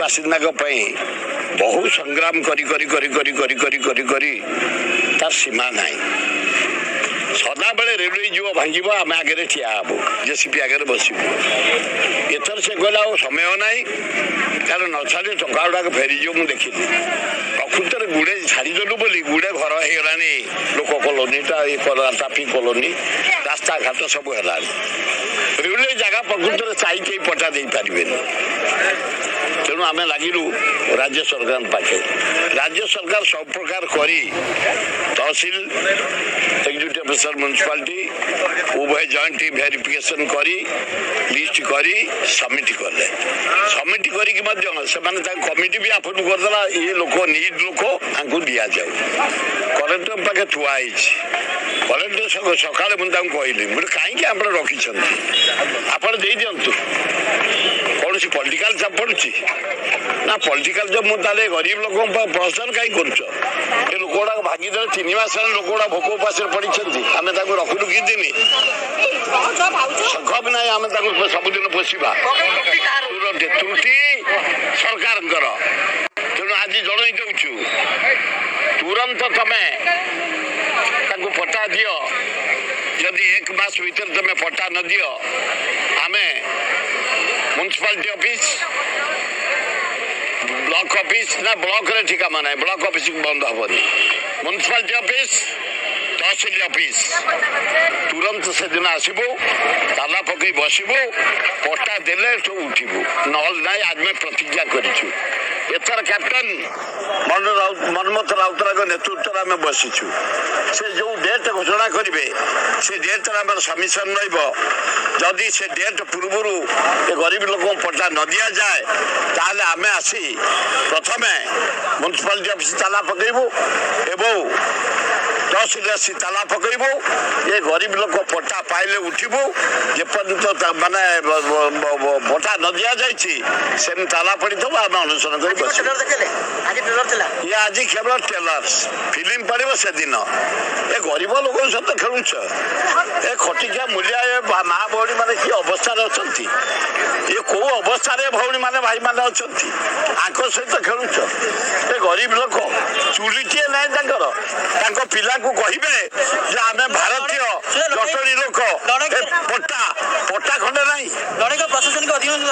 बासिंदा बहु संग्राम करी करी करी करी करी करी करी करी तार सीमा नाई सदा बेले रेलवे जीव भांग आम आगे ठिया हबू जेसीपी आगे बसबू एथर से कहला समय नाई कारण न छाड़े टंका गुड़ाक फेरीज मुझे देखिली प्रकृत में गुड़े छाड़देलु बोली गुड़े घर हो गला लोक कलोनीटा ट्राफिक कलोनी रास्ता घाट सब है रेलवे जगह प्रकृत में चाहिए पटा दे पारे तेणु आम लगिलु राज्य सरकार पाखे राज्य सरकार सब प्रकार करी तहसिल एग्जीक्यूटिव अफिसर म्युनिसिपालिटी उभय जॉइंट वेरिफिकेशन करी लिस्ट करी सबमिट कले सबमिट करके कमिटी भी आपन करदेला ये लोक नीड लोक दि जाऊ कलेक्टर पाखे थुआई कलेक्टर सका मुझे कहली बोले कहीं आप रखिंट आप दे दिंतु कौन सी पॉलिटिकल जब पड़ुची ना पॉलिटिकल जब मुझे गरीब लोक प्रश्न कहीं कर लोक गुड़ा भागीदे 3 मास लोक गुड़ा भोक उपास पड़ी आम रखुलु कि दिन शख भी ना आम सबुदिन पोषा त्रुटि सरकार तेणु आज जन दौचु तुरंत तमें पट्टा दियो जदि 1 मास भीतर तमें पट्टा न दियो आम म्युनिसिपालिटी ऑफिस ब्लॉक ऑफिस ना ब्लॉक रे ठिकाना ना ब्लॉक ऑफिस बंद हेनी म्युनिसिपालिटी ऑफिस तहसिल ऑफिस तुरंत से दिन आसबू ताला पकई बसबू पट्टा देले तो उठबू नल ना आज में प्रतिज्ञा करूँ एथर कैप्टन मनमोहन राउतराय नेतृत्व आम बसीचु से जो डेट घोषणा करेंगे से डेट आम सबमिशन रही से डेट पूर्व गरीब लोक पट्टा न दि जाए ताले आम आसी प्रथम म्युनिसिपालिटी ऑफिस ताला पकईबू एवं तहसिल आसी ताला पकईबू ये गरीब लोक पट्टा पाइले उठबू जेपर्यंत माने पट्टा न दि जाए ताला पड़ी थो आम अनुसरण कर ये आज केवल टेलर्स फिल्म पड़े से दिन ए गरीब लोक सहित खेलुच ए खटिकिया मूल्य माँ भौणी मैंने कि अवस्था अच्छा ये कौ अवस्था भौणी मैंने भाई मैंने अच्छा सहित खेलुच ए गरीब लोक चुलीटे ना पिला को कहे आम भारतीय जटणी लोक पट्टा पट्टा खंडे ना प्रशासनिक अधीन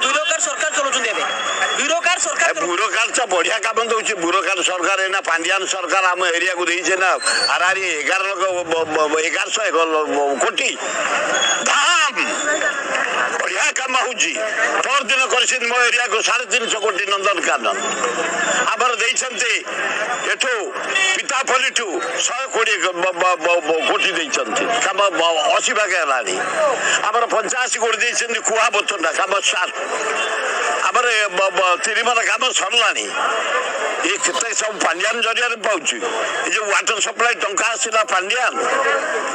ब्यूरोक्राट सरकार चलाउछन्ती ब्यूरोक्राट सरकार ब्यूरोक्राट तो बढ़िया काम दौर ब्यूरोक्राट सरकार है ना पांडियान सरकार आम एरिया को देचे ना आरारी 1100 कोटी धाम बढ़िया काम होची पर दिन कर मो एरिया को 350 कोटी नंदनकानन आमर देइछन्ते एठो पितापल्ली ठू 120 कोटी देइछन्ते काम 80 भाग हेलानी आमर 85 कोटी देइछन्ते कुआ बचंडा काम सार आमर तिरिमला काम सरलानी ये केते सब पांडियान जरिया पाउची जो वाटर सप्लाई टंका आसिला पांडियान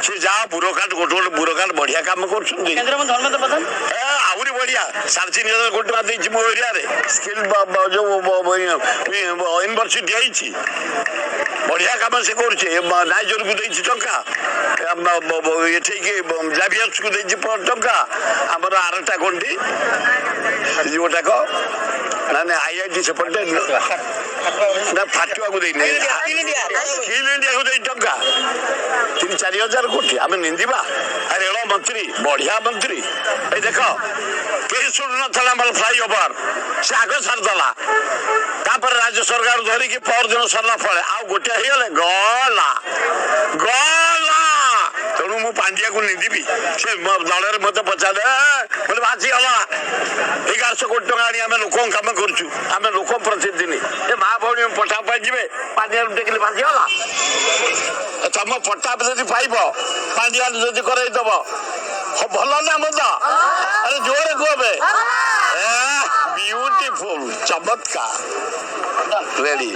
से जा ब्यूरोक्राट गोटे गोटे ब्यूरोक्राट बढ़िया काम कर धर्मेंद्र प्रधान आहरी बढ़िया 3.5 कोटी टका मो एरिया स्किल जो यूनिवर्सिटी आई बढ़िया काम से नाइजर को टंका जावियर्स को टंका आमर आरटा कंडी जोटाक ना IIT सेपटे ना फाटुआ को स्किल इंडिया को टंका 3-4 हजार कोटी आम निंदा रेल मंत्री बढ़िया मंत्री ये देख कहीं शुणु ना फ्लाईओवर से आग सारदेला राज्य सरकार धरिकी परदिन सरला फले आउ गोटे गला गला तेणु मु पांडिया को निंदी से दल मत पचारे बोले बाजीगला 1100 कोटी टका आम लोक कम करुचु आम लोक प्रतिदिन ए माँ भौणी पट्टा पाई पांडिया टेकिले बाजीगला तुम पट्टा जब पाइब पांडिया जदि करदब भल ना मत अरे जोरे कहे ब्यूटीफुल चमत्कार रेडी।